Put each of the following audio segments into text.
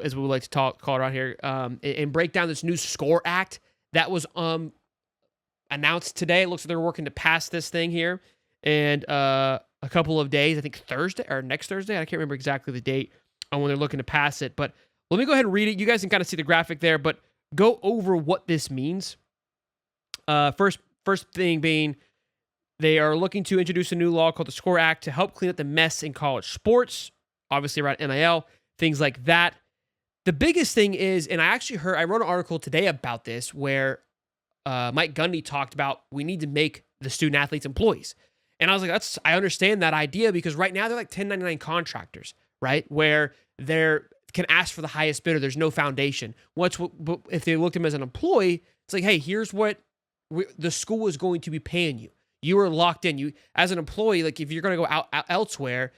as we would like to call it around here, and break down this new SCORE Act that was announced today. It looks like they're working to pass this thing here, and a couple of days, I think Thursday or next Thursday. I can't remember exactly the date on when they're looking to pass it, but let me go ahead and read it. You guys can kind of see the graphic there, but go over what this means. First thing being, they are looking to introduce a new law called the SCORE Act to help clean up the mess in college sports, obviously around NIL, things like that. The biggest thing is, and I wrote an article today about this where Mike Gundy talked about we need to make the student athletes employees. And I was like, I understand that idea because right now they're like 1099 contractors, right? Where they can ask for the highest bidder. There's no foundation. If they looked at him as an employee, it's like, hey, here's what the school is going to be paying you. You are locked in. You as an employee, like if you're going to go out elsewhere,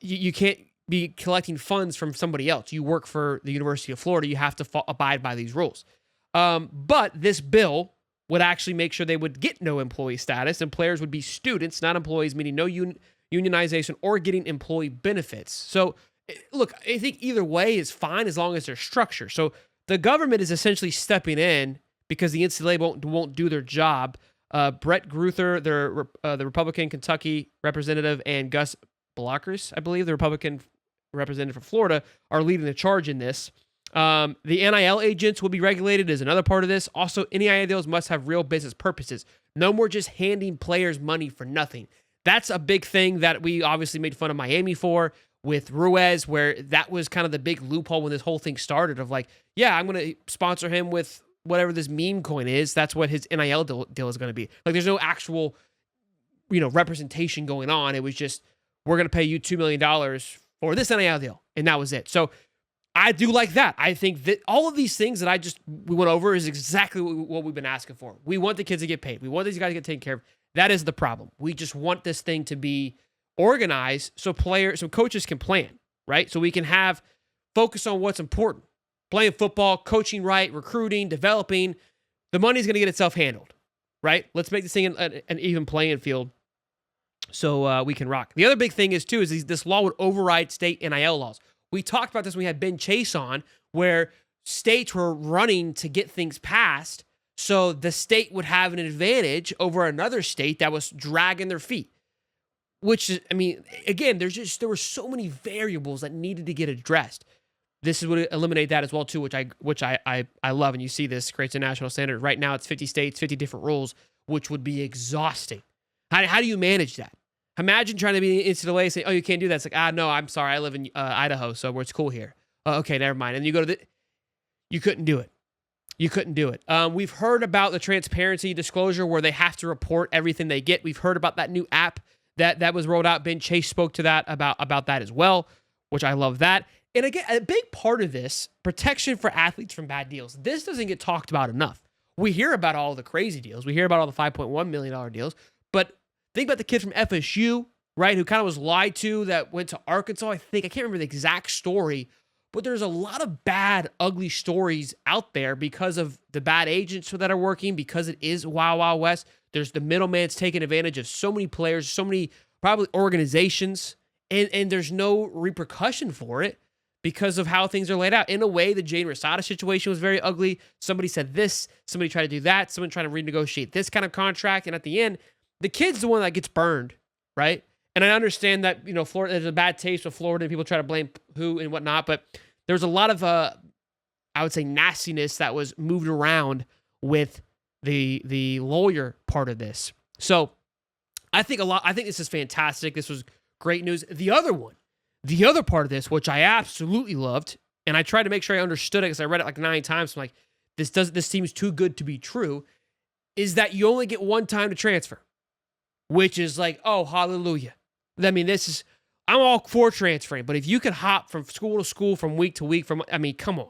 you can't be collecting funds from somebody else. You work for the University of Florida. You have to abide by these rules. But this bill would actually make sure they would get no employee status and players would be students, not employees, meaning no unionization or getting employee benefits. So look, I think either way is fine as long as there's structure. So the government is essentially stepping in because the NCAA won't do their job. Brett Gruther, the Republican Kentucky representative, and Gus Blockers, I believe, the Republican representative from Florida, are leading the charge in this. The NIL agents will be regulated as another part of this. Also, NIL deals must have real business purposes. No more just handing players money for nothing. That's a big thing that we obviously made fun of Miami for with Ruiz, where that was kind of the big loophole when this whole thing started of like, yeah, I'm going to sponsor him with whatever this meme coin is. That's what his NIL deal is going to be. Like, there's no actual, representation going on. It was just, we're going to pay you $2 million for this NIL deal. And that was it. So I do like that. I think that all of these things that we went over is exactly what we've been asking for. We want the kids to get paid. We want these guys to get taken care of. That is the problem. We just want this thing to be organized so coaches can plan, right? So we can focus on what's important. Playing football, coaching right, recruiting, developing. The money's going to get itself handled, right? Let's make this thing an even playing field so we can rock. The other big thing is this law would override state NIL laws. We talked about this when we had Ben Chase on, where states were running to get things passed, so the state would have an advantage over another state that was dragging their feet. Which is, again, there were so many variables that needed to get addressed. This would eliminate that as well too, which I love, and you see this creates a national standard. Right now, it's 50 states, 50 different rules, which would be exhausting. How do you manage that? Imagine trying to be in NCAA saying, "Oh, you can't do that." It's like, no, I'm sorry, I live in Idaho, so it's cool here. Okay, never mind. And you go to you couldn't do it. You couldn't do it. We've heard about the transparency disclosure where they have to report everything they get. We've heard about that new app that was rolled out. Ben Chase spoke to that about that as well, which I love that. And again, a big part of this, protection for athletes from bad deals. This doesn't get talked about enough. We hear about all the crazy deals. We hear about all the $5.1 million deals. But think about the kid from FSU, right, who kind of was lied to that went to Arkansas. I can't remember the exact story, but there's a lot of bad, ugly stories out there because of the bad agents that are working, because it is Wild Wild West. There's the middleman's taking advantage of so many players, so many probably organizations, and there's no repercussion for it because of how things are laid out. In a way, the Jane Rosada situation was very ugly. Somebody said this, somebody tried to do that, someone tried to renegotiate this kind of contract, and at the end, the kid's the one that gets burned, right? And I understand that, Florida, there's a bad taste with Florida and people try to blame who and whatnot, but there's a lot of, I would say, nastiness that was moved around with the lawyer part of this. So I think this is fantastic. This was great news. The other part of this, which I absolutely loved, and I tried to make sure I understood it because I read it like 9 times. So I'm like, this seems too good to be true, is that you only get one time to transfer, which is like, oh, hallelujah. I'm all for transferring, but if you could hop from school to school, from week to week, come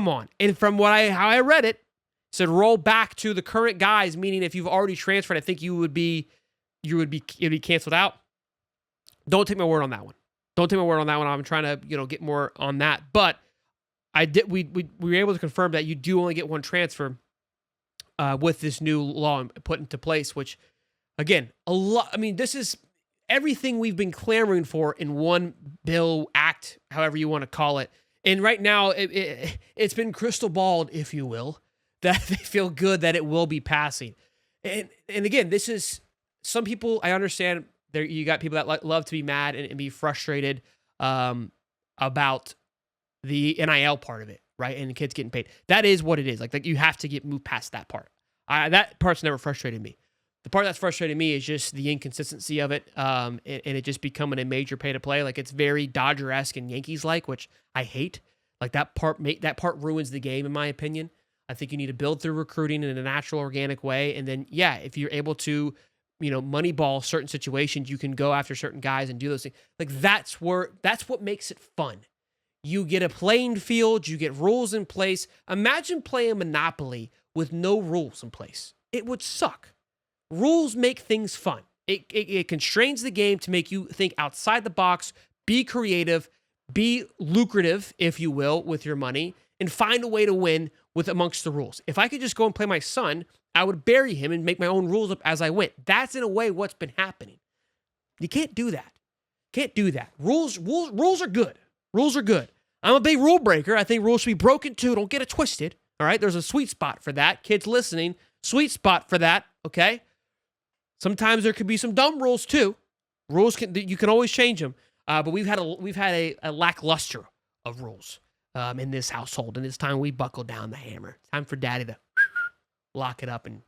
on. And from how I read it, said roll back to the current guys, meaning if you've already transferred, I think you'd be canceled out. Don't take my word on that one. I'm trying to, get more on that. But we were able to confirm that you do only get one transfer with this new law put into place, which again, this is everything we've been clamoring for in one bill, act, however you want to call it, And right now, it's been crystal balled, if you will, that they feel good that it will be passing. And again, this is some people. I understand there. You got people that love to be mad and be frustrated about the NIL part of it, right? And the kids getting paid. That is what it is. Like you have to move past that part. That part's never frustrated me. The part that's frustrated me is just the inconsistency of it, and it just becoming a major pay to play. Like it's very Dodger-esque and Yankees-like, which I hate. Like that part ruins the game, in my opinion. I think you need to build through recruiting in a natural, organic way, and then if you're able to, moneyball certain situations, you can go after certain guys and do those things. Like that's what makes it fun. You get a playing field, you get rules in place. Imagine playing Monopoly with no rules in place. It would suck. Rules make things fun. It constrains the game to make you think outside the box, be creative, be lucrative, if you will, with your money, and find a way to win with amongst the rules. If I could just go and play my son, I would bury him and make my own rules up as I went. That's in a way what's been happening. You can't do that. Can't do that. Rules are good. Rules are good. I'm a big rule breaker. I think rules should be broken too. Don't get it twisted. All right. There's a sweet spot for that. Kids listening, sweet spot for that. Okay. Sometimes there could be some dumb rules too. You can always change them. But we've had a lackluster of rules in this household, and it's time we buckle down the hammer. Time for Daddy to lock it up and